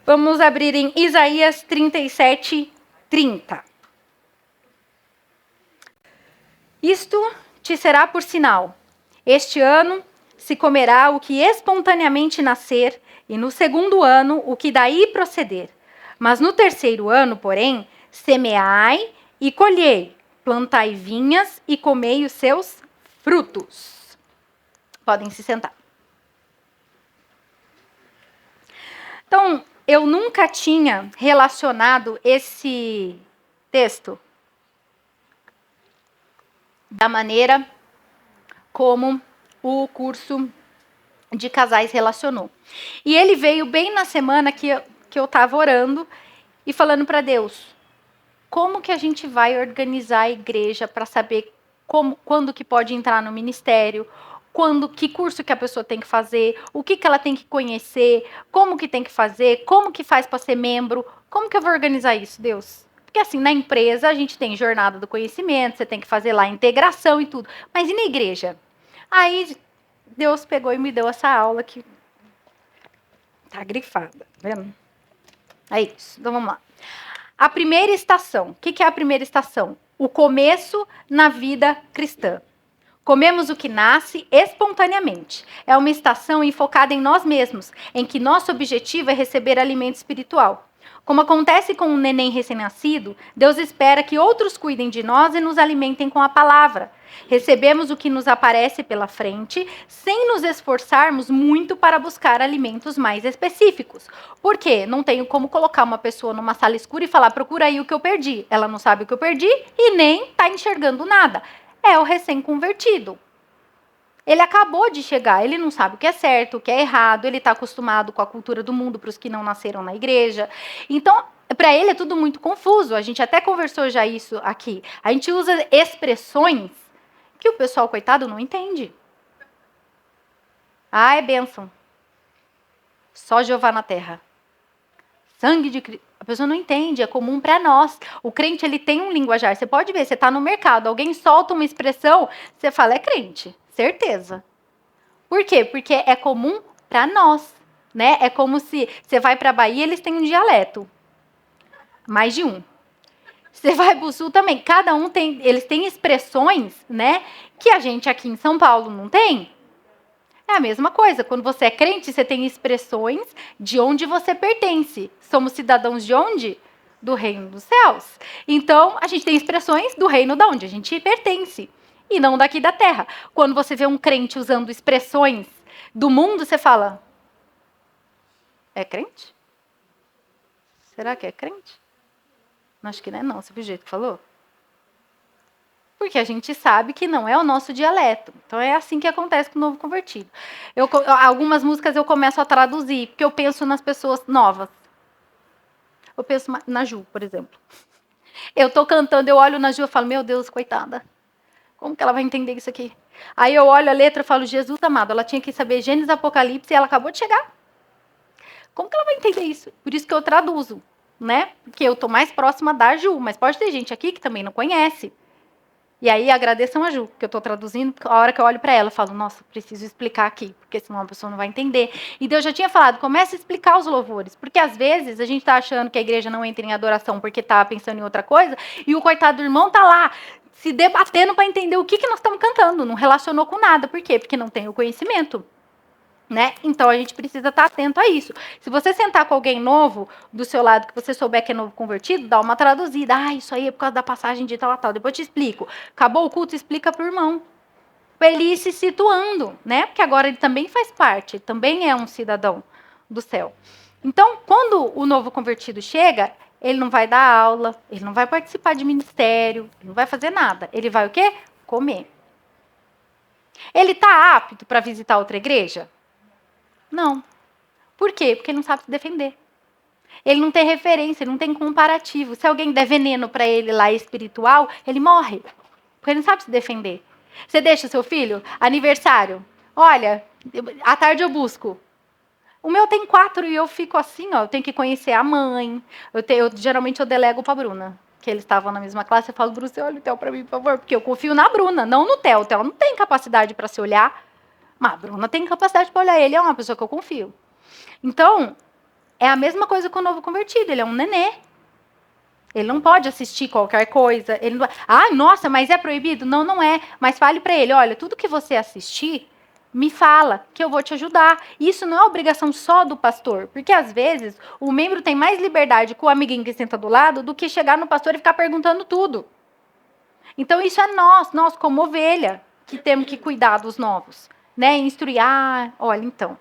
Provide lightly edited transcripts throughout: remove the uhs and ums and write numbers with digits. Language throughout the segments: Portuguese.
Vamos abrir em Isaías 37:30. Isto te será por sinal. Este ano se comerá o que espontaneamente nascer, e no segundo ano o que daí proceder. Mas no terceiro ano, porém, semeai e colhei, plantai vinhas e comei os seus frutos. Podem se sentar. Então, eu nunca tinha relacionado esse texto da maneira como o curso de casais relacionou. E ele veio bem na semana que eu estava orando e falando para Deus, como que a gente vai organizar a igreja para saber quando que pode entrar no ministério, que curso que a pessoa tem que fazer, o que ela tem que conhecer, como que tem que fazer, como que faz para ser membro, como que eu vou organizar isso, Deus? Porque assim, na empresa a gente tem jornada do conhecimento, você tem que fazer lá a integração e tudo, mas e na igreja? Aí Deus pegou e me deu essa aula que tá grifada, tá vendo? É isso, então vamos lá. A primeira estação. O que é a primeira estação? O começo na vida cristã. Comemos o que nasce espontaneamente. É uma estação enfocada em nós mesmos, em que nosso objetivo é receber alimento espiritual. Como acontece com um neném recém-nascido, Deus espera que outros cuidem de nós e nos alimentem com a palavra. Recebemos o que nos aparece pela frente, sem nos esforçarmos muito para buscar alimentos mais específicos. Por quê? Não tenho como colocar uma pessoa numa sala escura e falar, procura aí o que eu perdi. Ela não sabe o que eu perdi e nem está enxergando nada. É o recém-convertido. Ele acabou de chegar, ele não sabe o que é certo, o que é errado, ele está acostumado com a cultura do mundo para os que não nasceram na igreja. Então, para ele é tudo muito confuso. A gente até conversou já isso aqui. A gente usa expressões que o pessoal, coitado, não entende. Ah, é bênção. Só Jeová na terra. Sangue de Cristo. A pessoa não entende, é comum para nós. O crente, ele tem um linguajar. Você pode ver, você está no mercado, alguém solta uma expressão, você fala, é crente, certeza. Por quê? Porque é comum para nós, né? É como se você vai para a Bahia, eles têm um dialeto. Mais de um. Você vai para o Sul também. Cada um tem, eles têm expressões, né? Que a gente aqui em São Paulo não tem. É a mesma coisa. Quando você é crente, você tem expressões de onde você pertence. Somos cidadãos de onde? Do reino dos céus. Então, a gente tem expressões do reino de onde a gente pertence. E não daqui da terra. Quando você vê um crente usando expressões do mundo, você fala, é crente? Será que é crente? Acho que não é não, você viu o jeito que falou? Porque a gente sabe que não é o nosso dialeto. Então é assim que acontece com o novo convertido. Algumas músicas eu começo a traduzir, porque eu penso nas pessoas novas. Eu penso na Ju, por exemplo. Eu tô cantando, eu olho na Ju e falo, meu Deus, coitada. Como que ela vai entender isso aqui? Aí eu olho a letra e falo, Jesus amado, ela tinha que saber Gênesis, Apocalipse e ela acabou de chegar. Como que ela vai entender isso? Por isso que eu traduzo, né? Porque eu tô mais próxima da Ju, mas pode ter gente aqui que também não conhece. E aí agradeçam a Ju, que eu estou traduzindo, a hora que eu olho para ela, eu falo, nossa, preciso explicar aqui, porque senão a pessoa não vai entender. E Deus já tinha falado, comece a explicar os louvores, porque às vezes a gente está achando que a igreja não entra em adoração porque está pensando em outra coisa, e o coitado do irmão está lá se debatendo para entender o que nós estamos cantando, não relacionou com nada. Por quê? Porque não tem o conhecimento. Né? Então a gente precisa estar atento a isso. Se você sentar com alguém novo do seu lado, que você souber que é novo convertido, dá uma traduzida. Ah, isso aí é por causa da passagem de tal a tal. Depois eu te explico. Acabou o culto, explica para o irmão. Para ele ir se situando, né? Porque agora ele também faz parte, ele também é um cidadão do céu. Então, quando o novo convertido chega, ele não vai dar aula, ele não vai participar de ministério, ele não vai fazer nada. Ele vai o quê? Comer. Ele está apto para visitar outra igreja? Não. Por quê? Porque ele não sabe se defender. Ele não tem referência, ele não tem comparativo. Se alguém der veneno para ele lá espiritual, ele morre. Porque ele não sabe se defender. Você deixa o seu filho? Aniversário. Olha, à tarde eu busco. O meu tem 4 e eu fico assim, ó. Eu tenho que conhecer a mãe. Geralmente eu delego para a Bruna. Que eles estavam na mesma classe. Eu falo, Bruna, você olha o Theo para mim, por favor. Porque eu confio na Bruna, não no Theo. O Theo não tem capacidade para se olhar. Mas a Bruna tem capacidade para olhar ele. É uma pessoa que eu confio. Então, É a mesma coisa com o novo convertido, ele é um nenê. Ele não pode assistir qualquer coisa. Ele não... Ah, nossa, mas é proibido? Não, não é. Mas fale para ele, olha, tudo que você assistir, me fala, que eu vou te ajudar. Isso não é obrigação só do pastor, porque às vezes o membro tem mais liberdade com o amiguinho que senta do lado do que chegar no pastor e ficar perguntando tudo. Então isso é nós como ovelha, que temos que cuidar dos novos, né? Instruir, olha, então...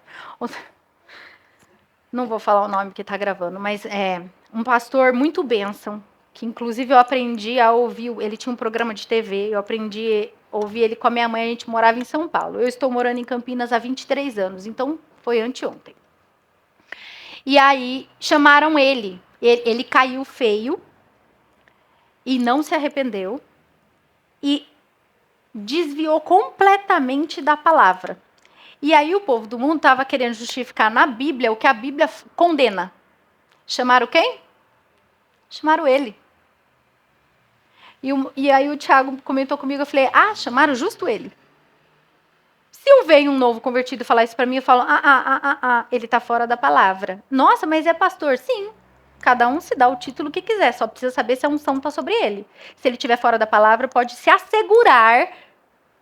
Não vou falar o nome que está gravando, mas é um pastor muito bênção, que inclusive eu aprendi a ouvir, ele tinha um programa de TV, eu aprendi a ouvir ele com a minha mãe, a gente morava em São Paulo. Eu estou morando em Campinas há 23 anos, então foi anteontem. E aí chamaram ele caiu feio e não se arrependeu e desviou completamente da palavra. E aí o povo do mundo estava querendo justificar na Bíblia o que a Bíblia condena. Chamaram quem? Chamaram ele. E aí o Thiago comentou comigo, eu falei, chamaram justo ele. Se eu venho um novo convertido falar isso para mim, eu falo, ele está fora da palavra. Nossa, mas é pastor. Sim, cada um se dá o título que quiser, só precisa saber se a unção está sobre ele. Se ele estiver fora da palavra, pode se assegurar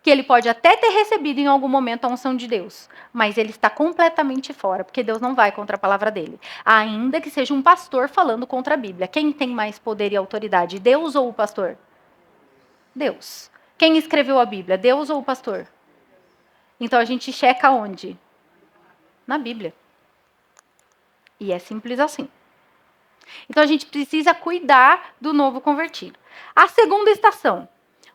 que ele pode até ter recebido em algum momento a unção de Deus, mas ele está completamente fora, porque Deus não vai contra a palavra dele. Ainda que seja um pastor falando contra a Bíblia. Quem tem mais poder e autoridade, Deus ou o pastor? Deus. Quem escreveu a Bíblia, Deus ou o pastor? Então a gente checa onde? Na Bíblia. E é simples assim. Então a gente precisa cuidar do novo convertido. A segunda estação.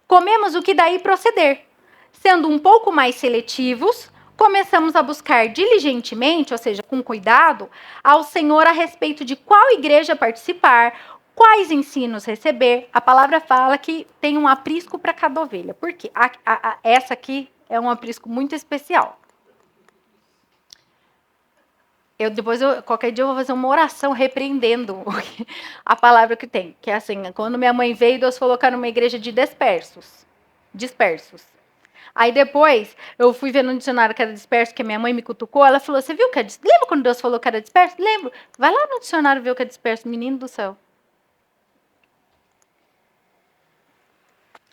Comemos o que daí proceder. Sendo um pouco mais seletivos, começamos a buscar diligentemente, ou seja, com cuidado, ao Senhor a respeito de qual igreja participar, quais ensinos receber. A palavra fala que tem um aprisco para cada ovelha. Por quê? Essa aqui é um aprisco muito especial. Qualquer dia eu vou fazer uma oração repreendendo a palavra que tem. Que é assim, quando minha mãe veio, Deus falou que era uma igreja de dispersos. Aí depois, eu fui ver no dicionário que era disperso, que a minha mãe me cutucou, ela falou, você viu que é disperso? Lembra quando Deus falou que era disperso? Lembro. Vai lá no dicionário ver o que é disperso, menino do céu.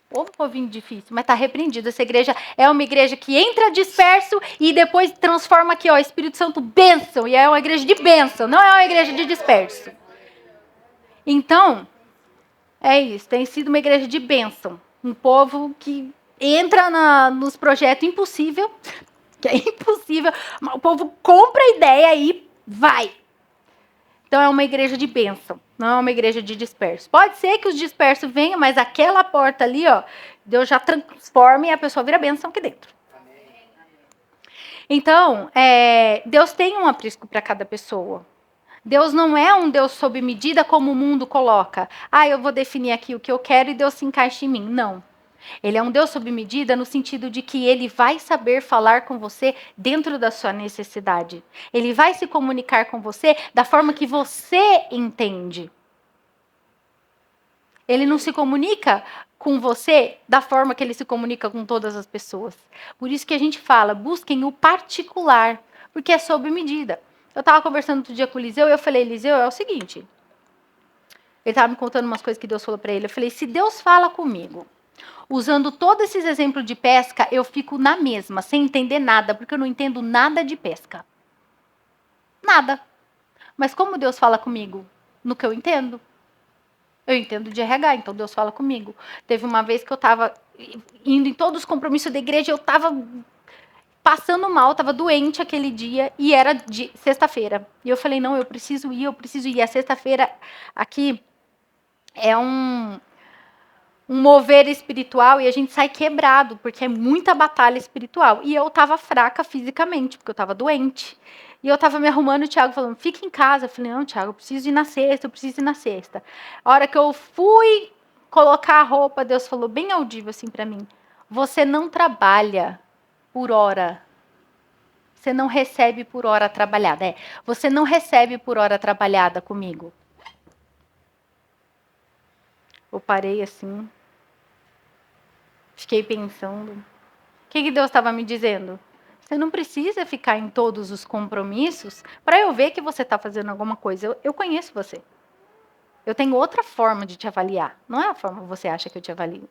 Ô, povinho difícil, mas tá repreendido. Essa igreja é uma igreja que entra disperso e depois transforma aqui, ó, Espírito Santo, bênção. E é uma igreja de bênção, não é uma igreja de disperso. Então, é isso, tem sido uma igreja de bênção. Um povo que entra nos projetos impossível, que é impossível, mas o povo compra a ideia e vai. Então é uma igreja de bênção, não é uma igreja de disperso. Pode ser que os dispersos venham, mas aquela porta ali, ó, Deus já transforma e a pessoa vira bênção aqui dentro. Então, Deus tem um aprisco para cada pessoa. Deus não é um Deus sob medida como o mundo coloca. Eu vou definir aqui o que eu quero e Deus se encaixa em mim. Não. Ele é um Deus sob medida no sentido de que ele vai saber falar com você dentro da sua necessidade. Ele vai se comunicar com você da forma que você entende. Ele não se comunica com você da forma que ele se comunica com todas as pessoas. Por isso que a gente fala, busquem o particular, porque é sob medida. Eu estava conversando outro dia com o Eliseu e eu falei, Eliseu, é o seguinte. Ele estava me contando umas coisas que Deus falou para ele. Eu falei, se Deus fala comigo, usando todos esses exemplos de pesca, eu fico na mesma, sem entender nada, porque eu não entendo nada de pesca. Nada. Mas como Deus fala comigo? No que eu entendo. Eu entendo de RH, então Deus fala comigo. Teve uma vez que eu estava indo em todos os compromissos da igreja, eu estava passando mal, estava doente aquele dia, e era de sexta-feira. E eu falei, não, eu preciso ir. A sexta-feira aqui é um mover espiritual e a gente sai quebrado, porque é muita batalha espiritual. E eu estava fraca fisicamente, porque eu estava doente. E eu estava me arrumando e o Thiago falando, fica em casa. Eu falei, não, Thiago, eu preciso ir na sexta. A hora que eu fui colocar a roupa, Deus falou bem audível assim para mim, você não trabalha por hora. Você não recebe por hora trabalhada. Você não recebe por hora trabalhada comigo. Eu parei assim, fiquei pensando. O que Deus estava me dizendo? Você não precisa ficar em todos os compromissos para eu ver que você está fazendo alguma coisa. Eu conheço você. Eu tenho outra forma de te avaliar. Não é a forma que você acha que eu te avalio.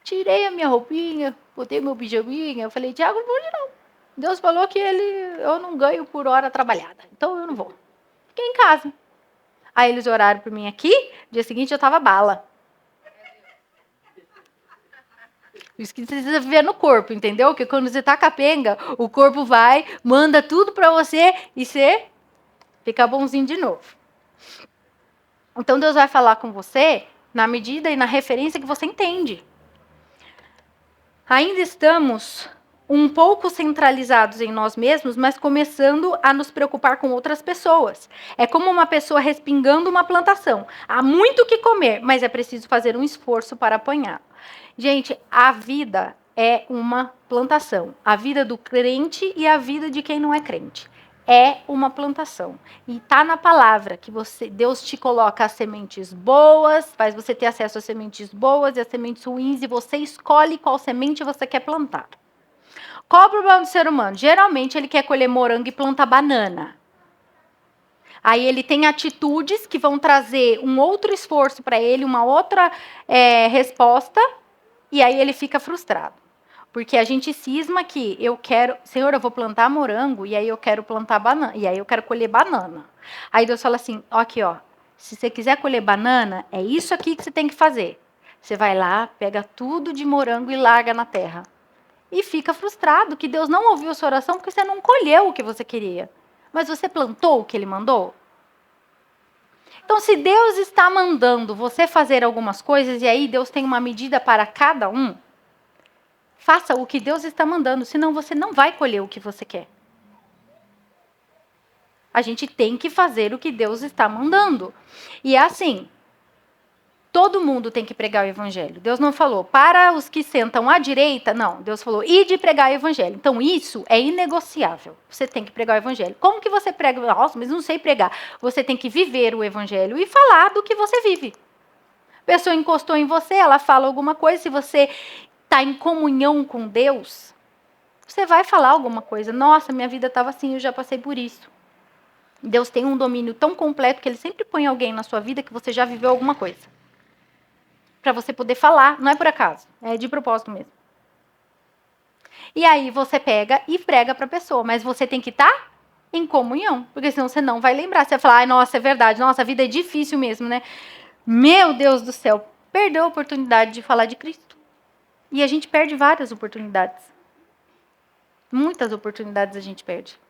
Tirei a minha roupinha, botei meu pijaminha. Eu falei, Tiago, não vou não. Deus falou que eu não ganho por hora trabalhada. Então eu não vou. Fiquei em casa. Aí eles oraram por mim aqui. Dia seguinte eu tava bala. Isso que você precisa ver no corpo, entendeu? Porque quando você tá capenga, o corpo vai, manda tudo pra você e você fica bonzinho de novo. Então Deus vai falar com você na medida e na referência que você entende. Ainda estamos um pouco centralizados em nós mesmos, mas começando a nos preocupar com outras pessoas. É como uma pessoa respingando uma plantação. Há muito o que comer, mas é preciso fazer um esforço para apanhar. Gente, a vida é uma plantação. A vida do crente e a vida de quem não é crente. É uma plantação. E está na palavra que Deus te coloca as sementes boas, faz você ter acesso às sementes boas e às sementes ruins, e você escolhe qual semente você quer plantar. Qual o problema do ser humano? Geralmente ele quer colher morango e plantar banana. Aí ele tem atitudes que vão trazer um outro esforço para ele, uma outra resposta, e aí ele fica frustrado. Porque a gente cisma que eu quero, Senhor, eu vou plantar morango, e aí eu quero plantar banana, e aí eu quero colher banana. Aí Deus fala assim, ó, aqui, ó, se você quiser colher banana, é isso aqui que você tem que fazer. Você vai lá, pega tudo de morango e larga na terra. E fica frustrado que Deus não ouviu a sua oração porque você não colheu o que você queria. Mas você plantou o que Ele mandou? Então, se Deus está mandando você fazer algumas coisas, e aí Deus tem uma medida para cada um, faça o que Deus está mandando, senão você não vai colher o que você quer. A gente tem que fazer o que Deus está mandando. E é assim, todo mundo tem que pregar o evangelho. Deus não falou, para os que sentam à direita, não. Deus falou, ide pregar o evangelho. Então, isso é inegociável. Você tem que pregar o evangelho. Como que você prega? Nossa, mas não sei pregar. Você tem que viver o evangelho e falar do que você vive. A pessoa encostou em você, ela fala alguma coisa, se você está em comunhão com Deus, você vai falar alguma coisa. Nossa, minha vida estava assim, eu já passei por isso. Deus tem um domínio tão completo que Ele sempre põe alguém na sua vida que você já viveu alguma coisa. Para você poder falar, não é por acaso, é de propósito mesmo. E aí você pega e prega para a pessoa, mas você tem que estar em comunhão, porque senão você não vai lembrar. Você vai falar, ai, nossa, é verdade, nossa, a vida é difícil mesmo, né? Meu Deus do céu, perdeu a oportunidade de falar de Cristo. E a gente perde várias oportunidades. Muitas oportunidades a gente perde.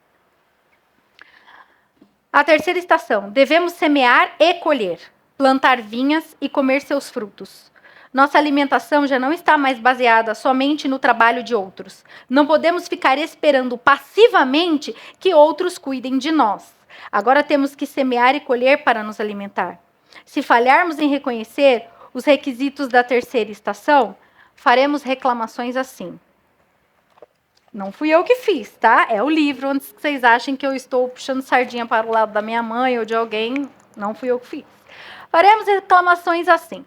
A terceira estação, devemos semear e colher, plantar vinhas e comer seus frutos. Nossa alimentação já não está mais baseada somente no trabalho de outros. Não podemos ficar esperando passivamente que outros cuidem de nós. Agora temos que semear e colher para nos alimentar. Se falharmos em reconhecer os requisitos da terceira estação, faremos reclamações assim. Não fui eu que fiz, tá? É o livro, antes que vocês achem que eu estou puxando sardinha para o lado da minha mãe ou de alguém, não fui eu que fiz. Faremos reclamações assim.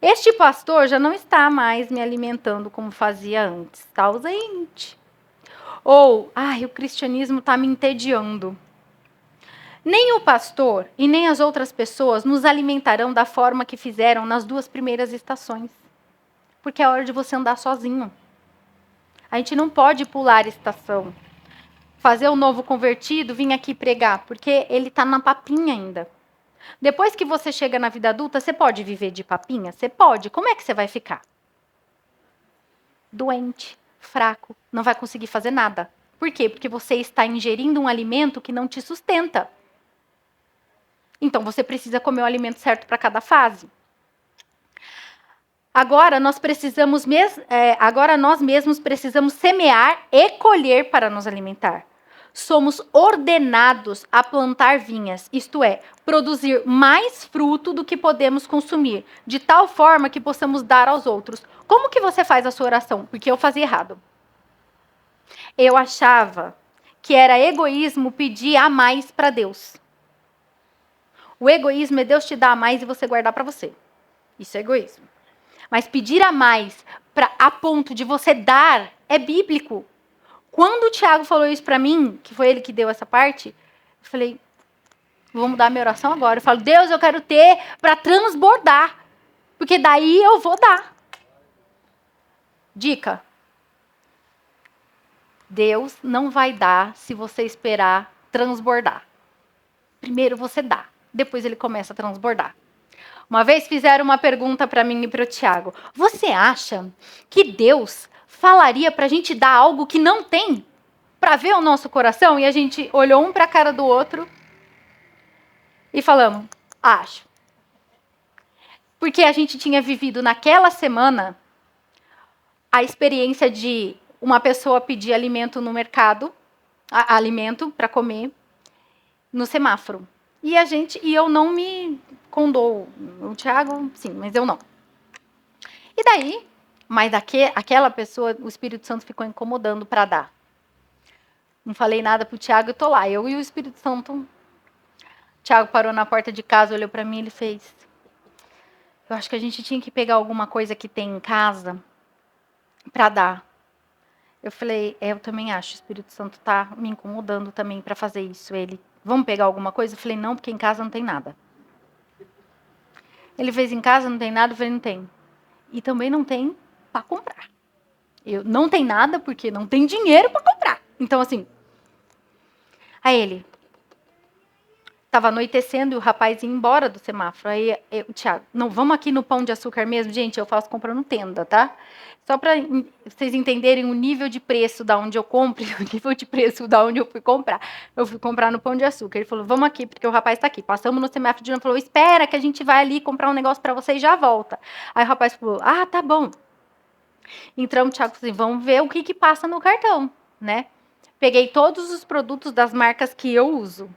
Este pastor já não está mais me alimentando como fazia antes, está ausente. Ou, o cristianismo está me entediando. Nem o pastor e nem as outras pessoas nos alimentarão da forma que fizeram nas 2 primeiras estações. Porque é hora de você andar sozinho. A gente não pode pular estação. Fazer o novo convertido, vir aqui pregar, porque ele está na papinha ainda. Depois que você chega na vida adulta, você pode viver de papinha? Você pode. Como é que você vai ficar? Doente, fraco, não vai conseguir fazer nada. Por quê? Porque você está ingerindo um alimento que não te sustenta. Então você precisa comer o alimento certo para cada fase. Agora nós mesmos precisamos semear e colher para nos alimentar. Somos ordenados a plantar vinhas, isto é, produzir mais fruto do que podemos consumir, de tal forma que possamos dar aos outros. Como que você faz a sua oração? Porque eu fazia errado. Eu achava que era egoísmo pedir a mais para Deus. O egoísmo é Deus te dar a mais e você guardar para você. Isso é egoísmo. Mas pedir a mais a ponto de você dar é bíblico. Quando o Tiago falou isso para mim, que foi ele que deu essa parte, eu falei, vou mudar minha oração agora. Eu falo, Deus, eu quero ter para transbordar, porque daí eu vou dar. Dica. Deus não vai dar se você esperar transbordar. Primeiro você dá, depois ele começa a transbordar. Uma vez fizeram uma pergunta para mim e para o Tiago. Você acha que Deus falaria para a gente dar algo que não tem para ver o nosso coração? E a gente olhou um para a cara do outro e falamos, acho. Porque a gente tinha vivido naquela semana a experiência de uma pessoa pedir alimento no mercado, alimento para comer, no semáforo. E eu não me condoo. O Tiago, sim, mas eu não. E daí, mas aquela pessoa, o Espírito Santo ficou incomodando para dar. Não falei nada pro Tiago, eu tô lá. Eu e o Espírito Santo. O Tiago parou na porta de casa, olhou para mim e ele fez. Eu acho que a gente tinha que pegar alguma coisa que tem em casa para dar. Eu falei, eu também acho, o Espírito Santo tá me incomodando também para fazer isso. Ele, vamos pegar alguma coisa? Eu falei, não, porque em casa não tem nada. Ele fez, em casa não tem nada? Eu falei, não tem. E também não tem para comprar. Não tem nada porque não tem dinheiro para comprar. Então, assim, aí ele, tava anoitecendo e o rapaz ia embora do semáforo. Aí o Thiago, não, vamos aqui no Pão de Açúcar mesmo? Gente, eu faço compra no Tenda, tá? Só para vocês entenderem o nível de preço da onde eu compro, o nível de preço da onde eu fui comprar. Eu fui comprar no Pão de Açúcar. Ele falou, vamos aqui, porque o rapaz tá aqui. Passamos no semáforo de novo, falou, espera que a gente vai ali comprar um negócio para você e já volta. Aí o rapaz falou, tá bom. Entramos, Thiago, assim, vamos ver o que passa no cartão, né? Peguei todos os produtos das marcas que eu uso.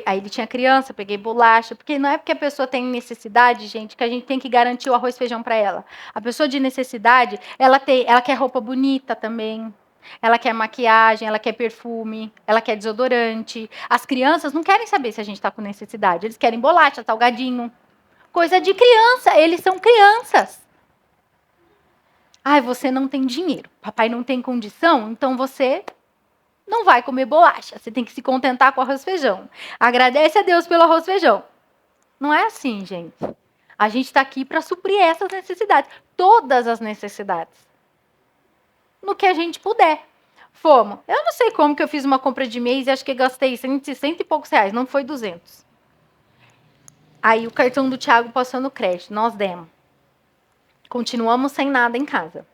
Aí ele tinha criança, peguei bolacha, porque não é porque a pessoa tem necessidade, gente, que a gente tem que garantir o arroz e feijão para ela. A pessoa de necessidade, ela quer roupa bonita também, ela quer maquiagem, ela quer perfume, ela quer desodorante. As crianças não querem saber se a gente está com necessidade, eles querem bolacha, salgadinho. Coisa de criança, eles são crianças. Você não tem dinheiro, papai não tem condição, então você não vai comer bolacha. Você tem que se contentar com arroz e feijão. Agradece a Deus pelo arroz e feijão. Não é assim, gente. A gente está aqui para suprir essas necessidades. Todas as necessidades. No que a gente puder. Fomos. Eu não sei como que eu fiz uma compra de mês e acho que gastei 100 e poucos reais. Não foi 200. Aí o cartão do Thiago passou no crédito. Nós demos. Continuamos sem nada em casa.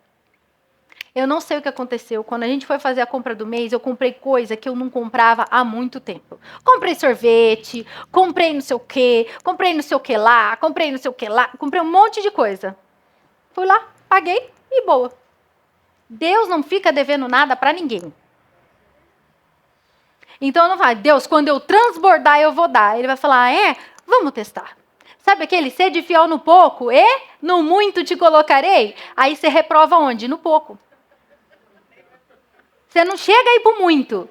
Eu não sei o que aconteceu. Quando a gente foi fazer a compra do mês, eu comprei coisa que eu não comprava há muito tempo. Comprei sorvete, comprei não sei o quê, comprei não sei o que lá, comprei não sei o que lá, comprei um monte de coisa. Fui lá, paguei e boa. Deus não fica devendo nada para ninguém. Então eu não falo, Deus, quando eu transbordar, eu vou dar. Ele vai falar, vamos testar. Sabe aquele, sede fiel no pouco e no muito te colocarei? Aí você reprova onde? No pouco. Você não chega aí pro muito.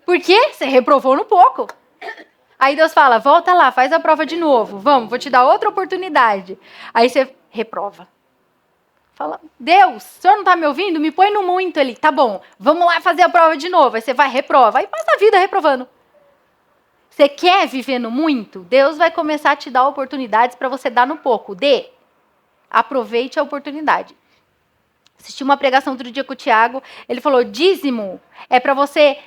Por quê? Você reprovou no pouco. Aí Deus fala, volta lá, faz a prova de novo. Vamos, vou te dar outra oportunidade. Aí você reprova. Fala, Deus, o senhor não está me ouvindo? Me põe no muito ali. Tá bom, vamos lá fazer a prova de novo. Aí você vai, reprova. Aí passa a vida reprovando. Você quer viver no muito? Deus vai começar a te dar oportunidades para você dar no pouco. Dê. Aproveite a oportunidade. Assisti uma pregação outro dia com o Tiago. Ele falou, dízimo é para você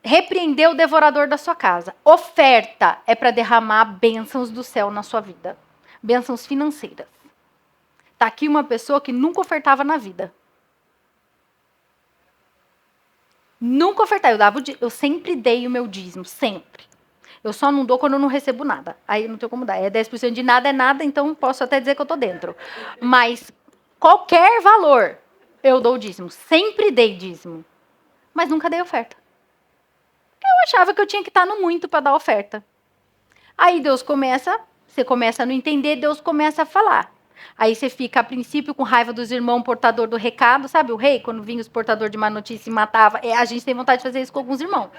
repreender o devorador da sua casa. Oferta é para derramar bênçãos do céu na sua vida. Bênçãos financeiras. Está aqui uma pessoa que nunca ofertava na vida. Nunca ofertava. Eu sempre dei o meu dízimo, sempre. Eu só não dou quando eu não recebo nada. Aí não tenho como dar. 10% de nada é nada, então posso até dizer que eu estou dentro. Mas qualquer valor, eu dou dízimo. Sempre dei dízimo. Mas nunca dei oferta. Eu achava que eu tinha que estar no muito para dar oferta. Aí você começa a não entender, Deus começa a falar. Aí você fica, a princípio, com raiva dos irmãos portador do recado. Sabe o rei, quando vinha os portadores de má notícia e matava? A gente tem vontade de fazer isso com alguns irmãos.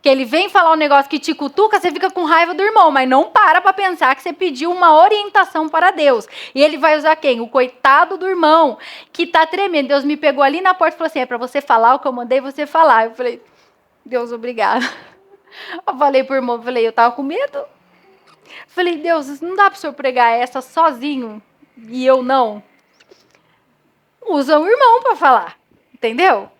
Que ele vem falar um negócio que te cutuca, você fica com raiva do irmão, mas não para pensar que você pediu uma orientação para Deus. E ele vai usar quem? O coitado do irmão, que tá tremendo. Deus me pegou ali na porta e falou assim, é para você falar o que eu mandei você falar. Eu falei, Deus, obrigado. Eu falei pro irmão, eu tava com medo. Falei, Deus, não dá para o senhor pregar essa sozinho e eu não? Usa o irmão para falar, entendeu?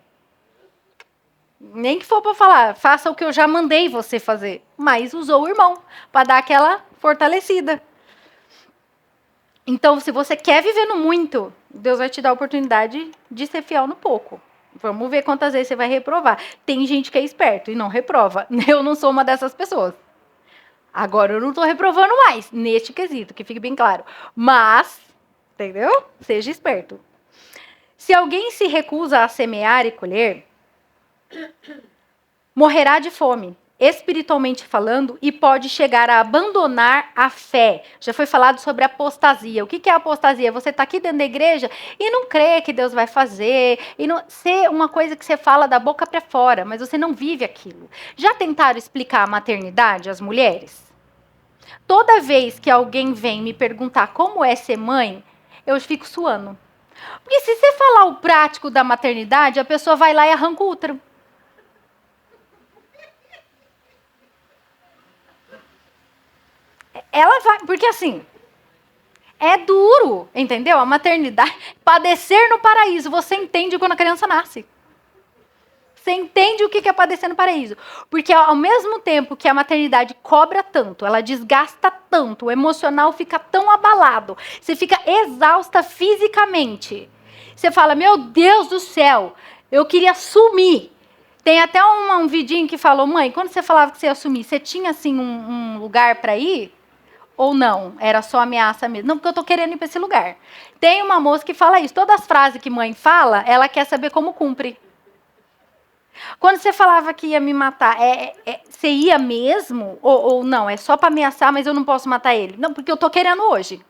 Nem que for para falar, faça o que eu já mandei você fazer. Mas usou o irmão para dar aquela fortalecida. Então, se você quer viver no muito, Deus vai te dar a oportunidade de ser fiel no pouco. Vamos ver quantas vezes você vai reprovar. Tem gente que é esperto e não reprova. Eu não sou uma dessas pessoas. Agora eu não estou reprovando mais, neste quesito, que fique bem claro. Mas, entendeu? Seja esperto. Se alguém se recusa a semear e colher, morrerá de fome, espiritualmente falando, e pode chegar a abandonar a fé. Já foi falado sobre apostasia. O que é apostasia? Você está aqui dentro da igreja e não crê que Deus vai fazer, e não ser uma coisa que você fala da boca para fora, mas você não vive aquilo. Já tentaram explicar a maternidade às mulheres? Toda vez que alguém vem me perguntar como é ser mãe, eu fico suando. Porque se você falar o prático da maternidade, a pessoa vai lá e arranca o útero. Ela vai, porque assim, é duro, entendeu? A maternidade, padecer no paraíso, você entende quando a criança nasce. Você entende o que é padecer no paraíso. Porque ao mesmo tempo que a maternidade cobra tanto, ela desgasta tanto, o emocional fica tão abalado, você fica exausta fisicamente. Você fala, meu Deus do céu, eu queria sumir. Tem até um vidinho que falou, mãe, quando você falava que você ia sumir, você tinha assim um lugar para ir? Ou não? Era só ameaça mesmo? Não, porque eu tô querendo ir para esse lugar. Tem uma moça que fala isso. Todas as frases que mãe fala, ela quer saber como cumpre. Quando você falava que ia me matar, você ia mesmo? Ou não? É só para ameaçar, mas eu não posso matar ele? Não, porque eu tô querendo hoje.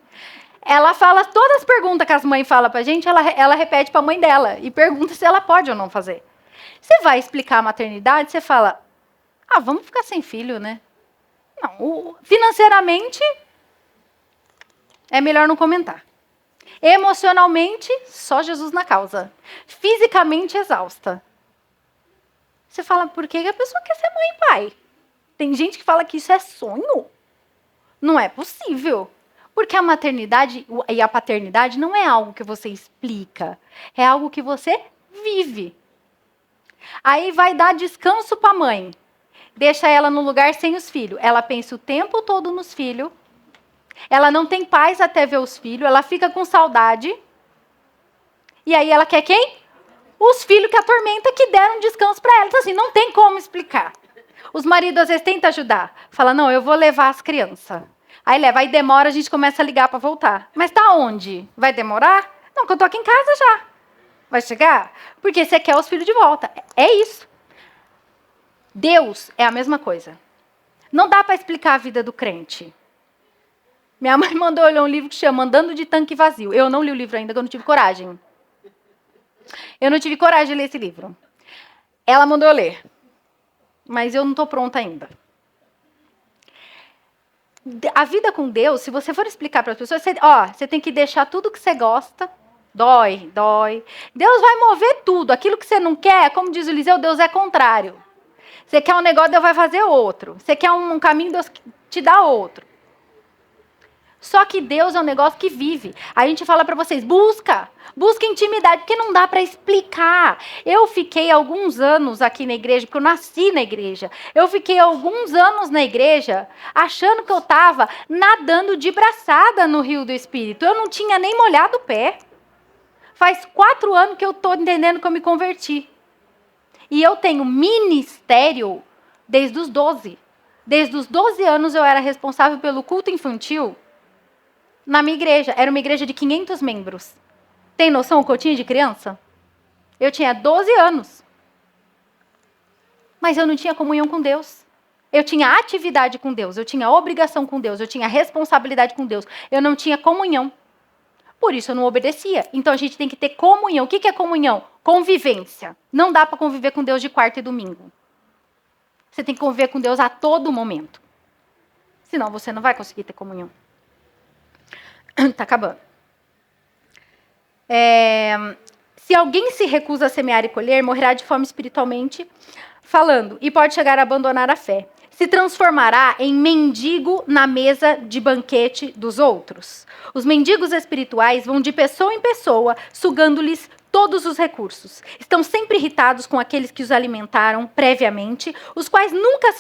Ela fala todas as perguntas que as mães falam pra gente, ela repete pra mãe dela e pergunta se ela pode ou não fazer. Você vai explicar a maternidade, você fala, vamos ficar sem filho, né? Não, financeiramente, é melhor não comentar. Emocionalmente, só Jesus na causa. Fisicamente, exausta. Você fala, por que a pessoa quer ser mãe e pai? Tem gente que fala que isso é sonho. Não é possível. Porque a maternidade e a paternidade não é algo que você explica. É algo que você vive. Aí vai dar descanso para a mãe. Deixa ela no lugar sem os filhos. Ela pensa o tempo todo nos filhos. Ela não tem paz até ver os filhos. Ela fica com saudade. E aí ela quer quem? Os filhos que atormentam, que deram descanso para ela. Então, assim, não tem como explicar. Os maridos, às vezes, tentam ajudar. Fala, não, eu vou levar as crianças. Aí leva, aí demora, a gente começa a ligar para voltar. Mas tá onde? Vai demorar? Não, que eu tô aqui em casa já. Vai chegar? Porque você quer os filhos de volta. É isso. Deus é a mesma coisa. Não dá para explicar a vida do crente. Minha mãe mandou eu ler um livro que chama Andando de Tanque Vazio. Eu não li o livro ainda, porque eu não tive coragem. Eu não tive coragem de ler esse livro. Ela mandou eu ler. Mas eu não estou pronta ainda. A vida com Deus, se você for explicar para as pessoas, você tem que deixar tudo que você gosta. Dói. Deus vai mover tudo. Aquilo que você não quer, como diz o Eliseu, Deus é contrário. Você quer um negócio, Deus vai fazer outro. Você quer um caminho, Deus te dá outro. Só que Deus é um negócio que vive. A gente fala para vocês, busca intimidade, porque não dá para explicar. Eu fiquei alguns anos aqui na igreja, porque eu nasci na igreja. Eu fiquei alguns anos na igreja, achando que eu estava nadando de braçada no Rio do Espírito. Eu não tinha nem molhado o pé. Faz 4 anos que eu estou entendendo que eu me converti. E eu tenho ministério desde os 12. Desde os 12 anos eu era responsável pelo culto infantil na minha igreja. Era uma igreja de 500 membros. Tem noção o que eu tinha de criança? Eu tinha 12 anos. Mas eu não tinha comunhão com Deus. Eu tinha atividade com Deus. Eu tinha obrigação com Deus. Eu tinha responsabilidade com Deus. Eu não tinha comunhão. Por isso eu não obedecia. Então a gente tem que ter comunhão. O que é comunhão? Convivência. Não dá para conviver com Deus de quarta e domingo. Você tem que conviver com Deus a todo momento. Senão você não vai conseguir ter comunhão. Tá acabando. Se alguém se recusa a semear e colher, morrerá de fome espiritualmente falando, e pode chegar a abandonar a fé. Se transformará em mendigo na mesa de banquete dos outros. Os mendigos espirituais vão de pessoa em pessoa, sugando-lhes todos os recursos. Estão sempre irritados com aqueles que os alimentaram previamente, os quais nunca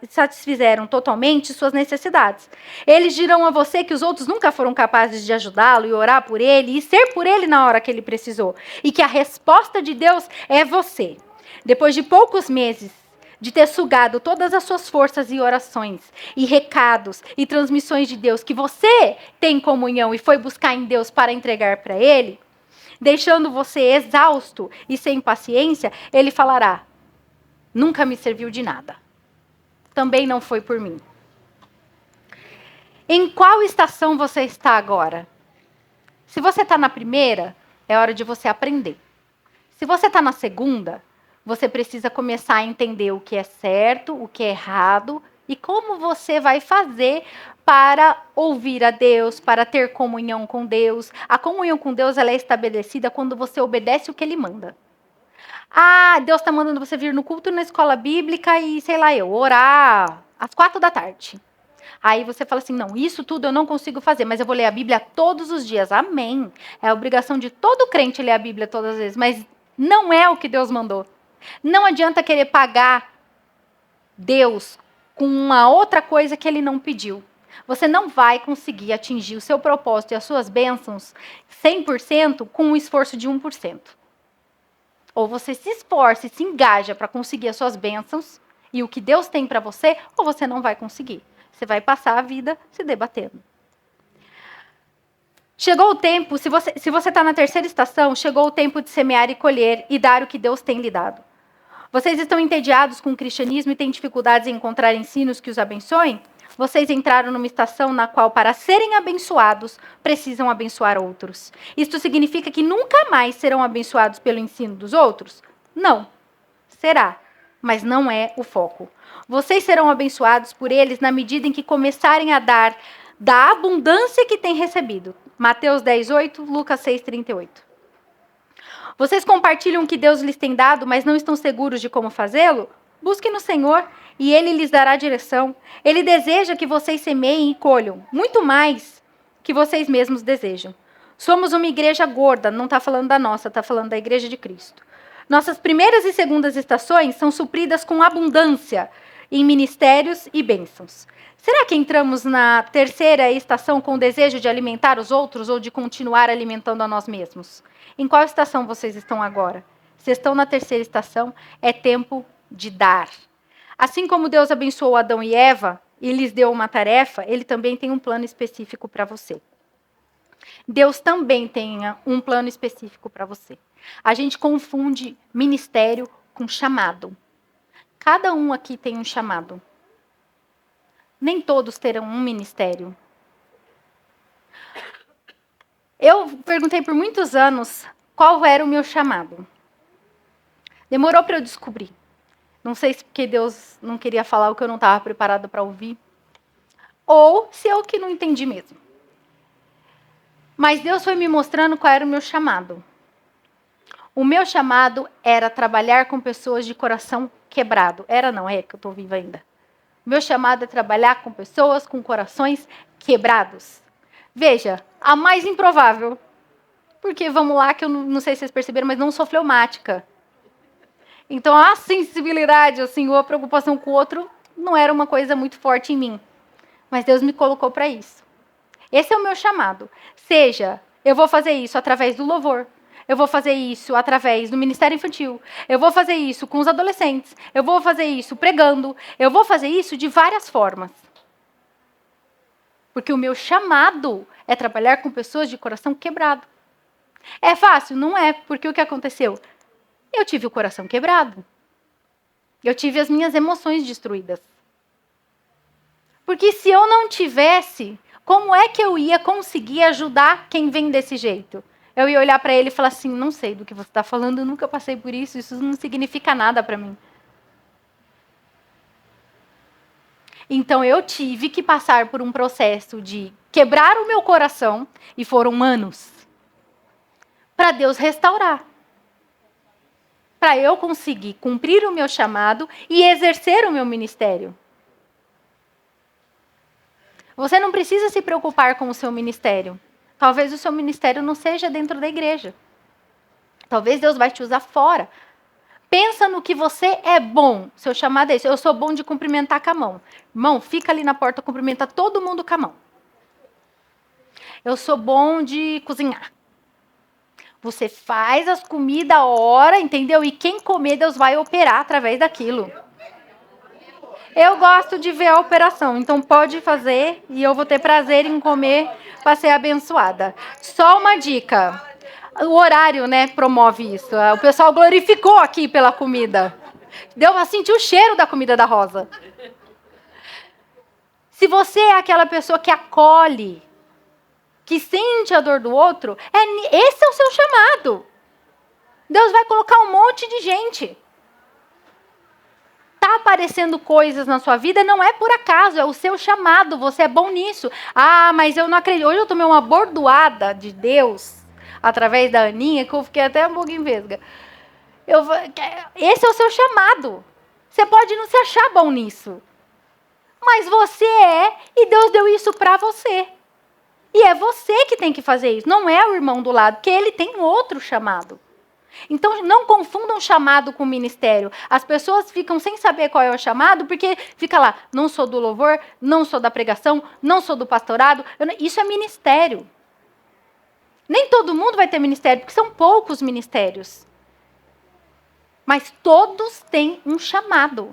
satisfizeram totalmente suas necessidades. Eles dirão a você que os outros nunca foram capazes de ajudá-lo e orar por ele e ser por ele na hora que ele precisou. E que a resposta de Deus é você. Depois de poucos meses de ter sugado todas as suas forças e orações, e recados, e transmissões de Deus, que você tem comunhão e foi buscar em Deus para entregar para Ele, deixando você exausto e sem paciência, Ele falará, nunca me serviu de nada. Também não foi por mim. Em qual estação você está agora? Se você está na primeira, é hora de você aprender. Se você está na segunda, você precisa começar a entender o que é certo, o que é errado e como você vai fazer para ouvir a Deus, para ter comunhão com Deus. A comunhão com Deus ela é estabelecida quando você obedece o que Ele manda. Ah, Deus está mandando você vir no culto na escola bíblica e, sei lá, orar às 4 da tarde. Aí você fala assim, não, isso tudo eu não consigo fazer, mas eu vou ler a Bíblia todos os dias. Amém. É a obrigação de todo crente ler a Bíblia todas as vezes, mas não é o que Deus mandou. Não adianta querer pagar Deus com uma outra coisa que Ele não pediu. Você não vai conseguir atingir o seu propósito e as suas bênçãos 100% com o esforço de 1%. Ou você se esforça e se engaja para conseguir as suas bênçãos e o que Deus tem para você, ou você não vai conseguir. Você vai passar a vida se debatendo. Chegou o tempo, se você está na terceira estação, chegou o tempo de semear e colher e dar o que Deus tem lhe dado. Vocês estão entediados com o cristianismo e têm dificuldades em encontrar ensinos que os abençoem? Vocês entraram numa estação na qual, para serem abençoados, precisam abençoar outros. Isto significa que nunca mais serão abençoados pelo ensino dos outros? Não. Será, mas não é o foco. Vocês serão abençoados por eles na medida em que começarem a dar da abundância que têm recebido. Mateus 10:8, Lucas 6:38. Vocês compartilham o que Deus lhes tem dado, mas não estão seguros de como fazê-lo? Busquem no Senhor e Ele lhes dará direção. Ele deseja que vocês semeiem e colham, muito mais que vocês mesmos desejam. Somos uma igreja gorda, não está falando da nossa, está falando da igreja de Cristo. Nossas primeiras e segundas estações são supridas com abundância em ministérios e bênçãos. Será que entramos na terceira estação com o desejo de alimentar os outros ou de continuar alimentando a nós mesmos? Em qual estação vocês estão agora? Se estão na terceira estação, é tempo de dar. Assim como Deus abençoou Adão e Eva e lhes deu uma tarefa, Ele também tem um plano específico para você. Deus também tem um plano específico para você. A gente confunde ministério com chamado. Cada um aqui tem um chamado. Nem todos terão um ministério. Eu perguntei por muitos anos qual era o meu chamado. Demorou para eu descobrir. Não sei se porque Deus não queria falar o que eu não estava preparada para ouvir. Ou se eu que não entendi mesmo. Mas Deus foi me mostrando qual era o meu chamado. O meu chamado era trabalhar com pessoas de coração quebrado. Era não, é que eu estou viva ainda. O meu chamado é trabalhar com pessoas com corações quebrados. Veja, a mais improvável. Porque, vamos lá, que eu não sei se vocês perceberam, mas não sou fleumática. Então, a sensibilidade, assim, ou a preocupação com o outro não era uma coisa muito forte em mim. Mas Deus me colocou para isso. Esse é o meu chamado. Seja, eu vou fazer isso através do louvor. Eu vou fazer isso através do ministério infantil. Eu vou fazer isso com os adolescentes. Eu vou fazer isso pregando. Eu vou fazer isso de várias formas. Porque o meu chamado é trabalhar com pessoas de coração quebrado. É fácil? Não é. Porque o que aconteceu? Eu tive o coração quebrado. Eu tive as minhas emoções destruídas. Porque se eu não tivesse, como é que eu ia conseguir ajudar quem vem desse jeito? Eu ia olhar para ele e falar assim, não sei do que você está falando, eu nunca passei por isso, isso não significa nada para mim. Então eu tive que passar por um processo de quebrar o meu coração, e foram anos, para Deus restaurar. Para eu conseguir cumprir o meu chamado e exercer o meu ministério. Você não precisa se preocupar com o seu ministério. Talvez o seu ministério não seja dentro da igreja. Talvez Deus vai te usar fora. Pensa no que você é bom. Seu chamado é esse. Eu sou bom de cumprimentar com a mão. Irmão, fica ali na porta, cumprimenta todo mundo com a mão. Eu sou bom de cozinhar. Você faz as comidas a hora, entendeu? E quem comer, Deus vai operar através daquilo. Eu gosto de ver a operação, então pode fazer e eu vou ter prazer em comer para ser abençoada. Só uma dica. O horário, né, promove isso. O pessoal glorificou aqui pela comida. Deu para sentir o cheiro da comida da Rosa. Se você é aquela pessoa que acolhe, que sente a dor do outro, esse é o seu chamado. Deus vai colocar um monte de gente. Tá aparecendo coisas na sua vida, não é por acaso, é o seu chamado, você é bom nisso. Ah, mas eu não acredito. Hoje eu tomei uma bordoada de Deus, através da Aninha, que eu fiquei até um pouquinho vesga. Esse é o seu chamado. Você pode não se achar bom nisso. Mas você é, e Deus deu isso para você. E é você que tem que fazer isso, não é o irmão do lado, porque ele tem outro chamado. Então, não confundam chamado com ministério. As pessoas ficam sem saber qual é o chamado, porque fica lá, não sou do louvor, não sou da pregação, não sou do pastorado. Isso é ministério. Nem todo mundo vai ter ministério, porque são poucos ministérios. Mas todos têm um chamado.